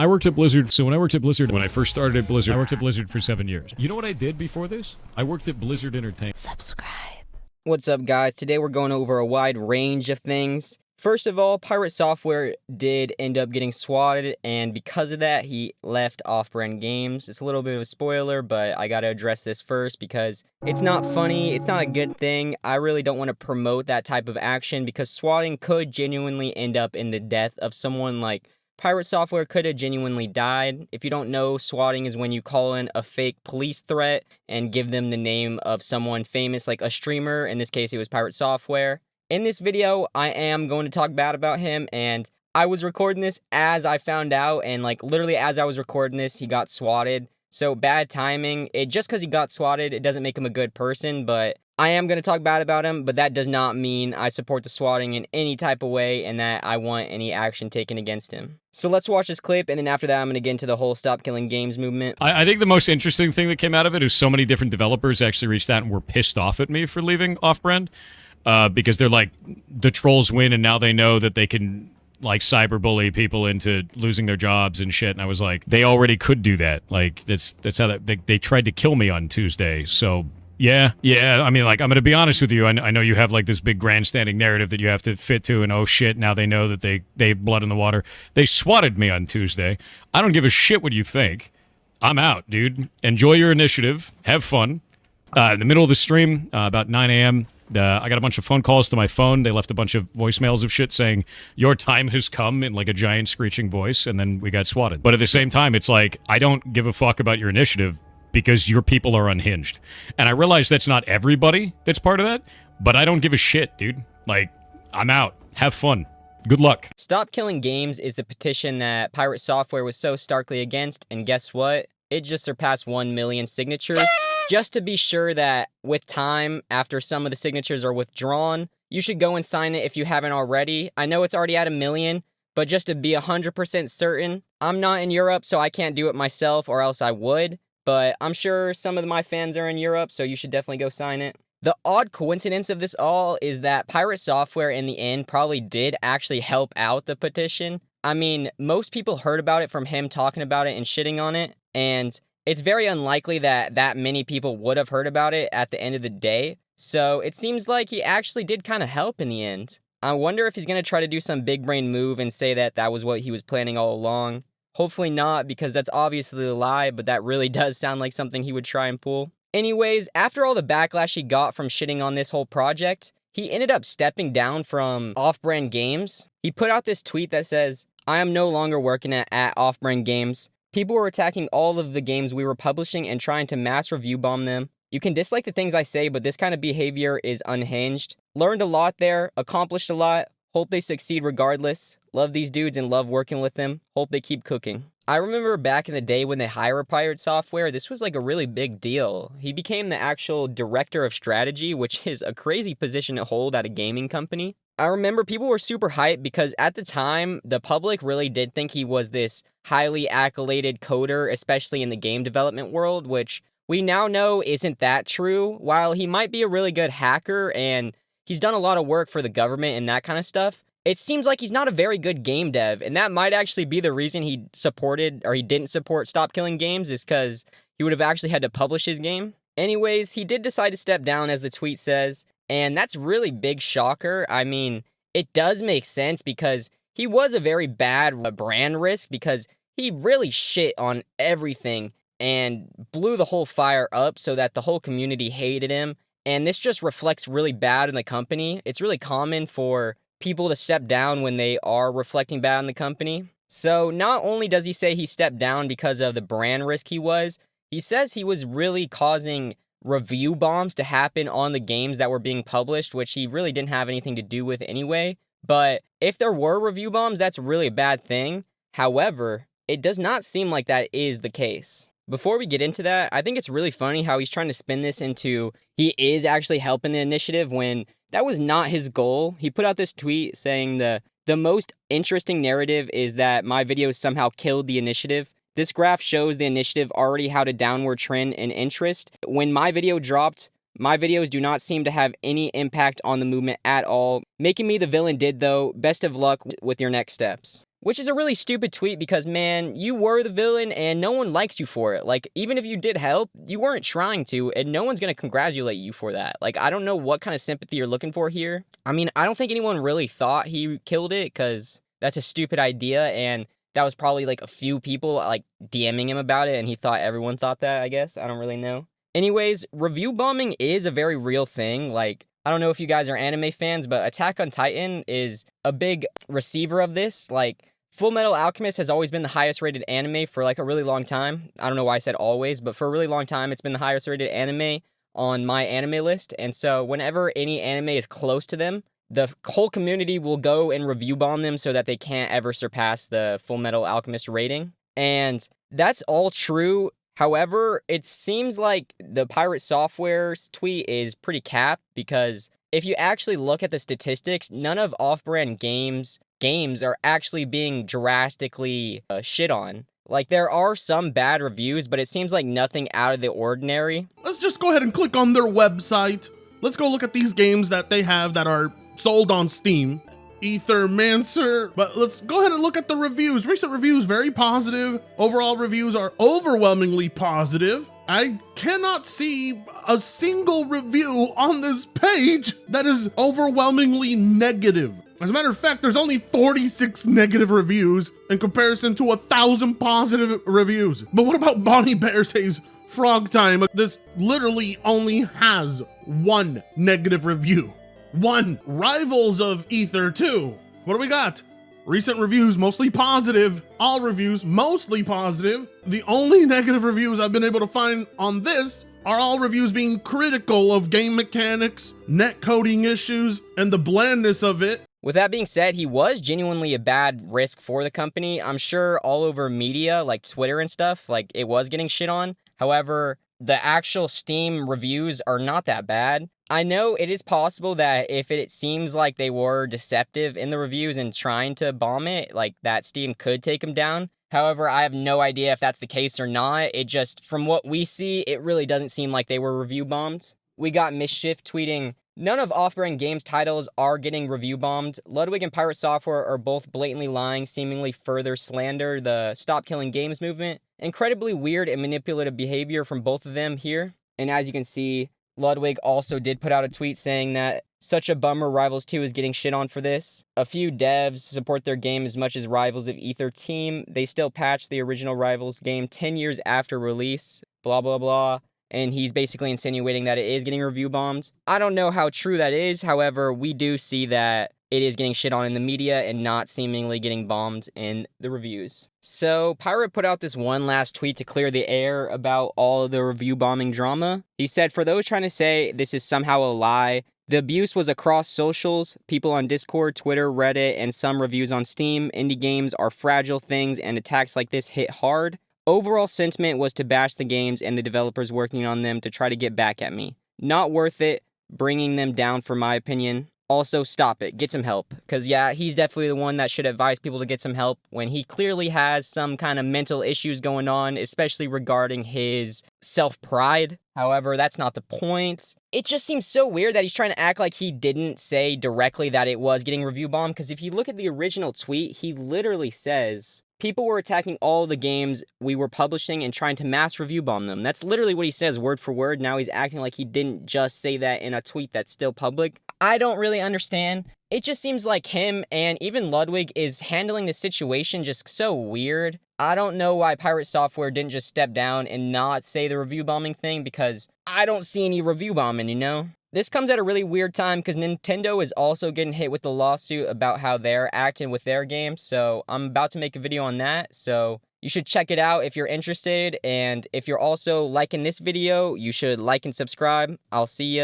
I worked at Blizzard. So when I worked at Blizzard, when I first started at Blizzard, I worked at Blizzard for 7 years. You know what I did before this? I worked at Blizzard Entertainment. Subscribe. What's up, guys? Today we're going over a wide range of things. First of all, PirateSoftware did end up getting swatted, and because of that, he left Off-Brand Games. It's a little bit of a spoiler, but I gotta address this first because it's not funny, it's not a good thing. I really don't want to promote that type of action because swatting could genuinely end up in the death of someone. Like PirateSoftware could have genuinely died. If you don't know, swatting is when you call in a fake police threat and give them the name of someone famous, like a streamer. In this case, it was PirateSoftware. In this video, I am going to talk bad about him, and I was recording this as I found out, and like literally as I was recording this, he got swatted. So bad timing. Just because he got swatted, it doesn't make him a good person, but I am going to talk bad about him, but that does not mean I support the swatting in any type of way and that I want any action taken against him. So let's watch this clip, and then after that, I'm going to get into the whole Stop Killing Games movement. I think the most interesting thing that came out of it is so many different developers actually reached out and were pissed off at me for leaving Off-Brand. Because they're like, the trolls win and now they know that they can like cyberbully people into losing their jobs and shit. And I was like, they already could do that. Like that's how they tried to kill me on Tuesday. So yeah. I mean, like, I'm going to be honest with you. I know you have like this big grandstanding narrative that you have to fit to, and oh shit, now they know that they have blood in the water. They swatted me on Tuesday. I don't give a shit what you think. I'm out, dude. Enjoy your initiative. Have fun. In the middle of the stream, about 9 a.m., I got a bunch of phone calls to my phone. They left a bunch of voicemails of shit saying, your time has come, in like a giant screeching voice, and then we got swatted. But at the same time, it's like, I don't give a fuck about your initiative because your people are unhinged. And I realize that's not everybody that's part of that, but I don't give a shit, dude. Like, I'm out. Have fun. Good luck. Stop Killing Games is the petition that PirateSoftware was so starkly against, and guess what? It just surpassed 1 million signatures. Just to be sure that with time, after some of the signatures are withdrawn, you should go and sign it if you haven't already. I know it's already at 1 million, but just to be 100% certain, I'm not in Europe, so I can't do it myself, or else I would. But I'm sure some of my fans are in Europe, so you should definitely go sign it. The odd coincidence of this all is that PirateSoftware in the end probably did actually help out the petition. I mean, most people heard about it from him talking about it and shitting on it, and it's very unlikely that many people would have heard about it at the end of the day. So it seems like he actually did kind of help in the end. I wonder if he's going to try to do some big brain move and say that that was what he was planning all along. Hopefully not, because that's obviously a lie, but that really does sound like something he would try and pull. Anyways, after all the backlash he got from shitting on this whole project, he ended up stepping down from Off-Brand Games. He put out this tweet that says, "I am no longer working at Off-Brand Games. People were attacking all of the games we were publishing and trying to mass review bomb them. You can dislike the things I say, but this kind of behavior is unhinged. Learned a lot there, accomplished a lot. Hope they succeed regardless. Love these dudes and love working with them. Hope they keep cooking." I remember back in the day when they hired PirateSoftware, this was like a really big deal. He became the actual director of strategy, which is a crazy position to hold at a gaming company. I remember people were super hyped because at the time, the public really did think he was this highly accoladed coder, especially in the game development world, which we now know isn't that true. While he might be a really good hacker and he's done a lot of work for the government and that kind of stuff, it seems like he's not a very good game dev, and that might actually be the reason he supported, or he didn't support Stop Killing Games, is because he would have actually had to publish his game. Anyways, he did decide to step down, as the tweet says, and that's really big shocker. I mean, it does make sense because he was a very bad brand risk because he really shit on everything and blew the whole fire up so that the whole community hated him. And this just reflects really bad in the company. It's really common for people to step down when they are reflecting bad on the company. So not only does he say he stepped down because of the brand risk he says he was really causing review bombs to happen on the games that were being published, which he really didn't have anything to do with anyway. But if there were review bombs, that's really a bad thing. However, it does not seem like that is the case. Before we get into that, I think it's really funny how he's trying to spin this into he is actually helping the initiative when that was not his goal. He put out this tweet saying the most interesting narrative is that my videos somehow killed the initiative. This graph shows the initiative already had a downward trend in interest. When my video dropped, my videos do not seem to have any impact on the movement at all. Making me the villain did though. Best of luck with your next steps. Which is a really stupid tweet because, man, you were the villain and no one likes you for it. Like, even if you did help, you weren't trying to, and no one's gonna congratulate you for that. Like, I don't know what kind of sympathy you're looking for here. I mean, I don't think anyone really thought he killed it, because that's a stupid idea, and that was probably, like, a few people, like, DMing him about it, and he thought everyone thought that, I guess. I don't really know. Anyways, review bombing is a very real thing. Like, I don't know if you guys are anime fans, but Attack on Titan is a big receiver of this. Like, Full Metal Alchemist has always been the highest rated anime for like a really long time. I don't know why I said always, but for a really long time, it's been the highest rated anime on my anime list. And so whenever any anime is close to them, the whole community will go and review bomb them so that they can't ever surpass the Full Metal Alchemist rating. And that's all true. However, it seems like the PirateSoftware's tweet is pretty capped, because if you actually look at the statistics, none of off-brand games are actually being drastically shit on. Like, there are some bad reviews, but it seems like nothing out of the ordinary. Let's just go ahead and click on their website. Let's go look at these games that they have that are sold on Steam. Ethermancer. But let's go ahead and look at the reviews. Recent reviews, very positive. Overall reviews are overwhelmingly positive. I cannot see a single review on this page that is overwhelmingly negative. As a matter of fact, there's only 46 negative reviews in comparison to 1,000 positive reviews. But what about Bonnie Bear Says Frog Time? This literally only has one negative review. One. Rivals of Ether 2. What do we got? Recent reviews, mostly positive. All reviews, mostly positive. The only negative reviews I've been able to find on this are all reviews being critical of game mechanics, net coding issues, and the blandness of it. With that being said, he was genuinely a bad risk for the company. I'm sure all over media, like Twitter and stuff, like, it was getting shit on. However, the actual Steam reviews are not that bad. I know it is possible that if it seems like they were deceptive in the reviews and trying to bomb it, like, that Steam could take them down. However, I have no idea if that's the case or not. It just, from what we see, it really doesn't seem like they were review bombed. We got Mischief tweeting, "None of off-brand games titles are getting review bombed. Ludwig and PirateSoftware are both blatantly lying, seemingly further slander the Stop Killing Games movement. Incredibly weird and manipulative behavior from both of them here." And as you can see, Ludwig also did put out a tweet saying that such a bummer Rivals 2 is getting shit on for this. A few devs support their game as much as Rivals of Ether team. They still patch the original Rivals game 10 years after release. Blah, blah, blah. And he's basically insinuating that it is getting review bombed. I don't know how true that is. However, we do see that it is getting shit on in the media and not seemingly getting bombed in the reviews. So, Pirate put out this one last tweet to clear the air about all of the review bombing drama. He said, "For those trying to say this is somehow a lie, the abuse was across socials, people on Discord, Twitter, Reddit, and some reviews on Steam. Indie games are fragile things, and attacks like this hit hard. Overall sentiment was to bash the games and the developers working on them to try to get back at me. Not worth it, bringing them down for my opinion. Also, stop it. Get some help." Because, yeah, he's definitely the one that should advise people to get some help when he clearly has some kind of mental issues going on, especially regarding his self-pride. However, that's not the point. It just seems so weird that he's trying to act like he didn't say directly that it was getting review bombed, because if you look at the original tweet, he literally says, "People were attacking all the games we were publishing and trying to mass review bomb them." That's literally what he says word for word. Now he's acting like he didn't just say that in a tweet that's still public. I don't really understand. It just seems like him and even Ludwig is handling the situation just so weird. I don't know why PirateSoftware didn't just step down and not say the review bombing thing, because I don't see any review bombing, you know? This comes at a really weird time because Nintendo is also getting hit with the lawsuit about how they're acting with their games, so I'm about to make a video on that, so you should check it out if you're interested, and if you're also liking this video, you should like and subscribe. I'll see ya.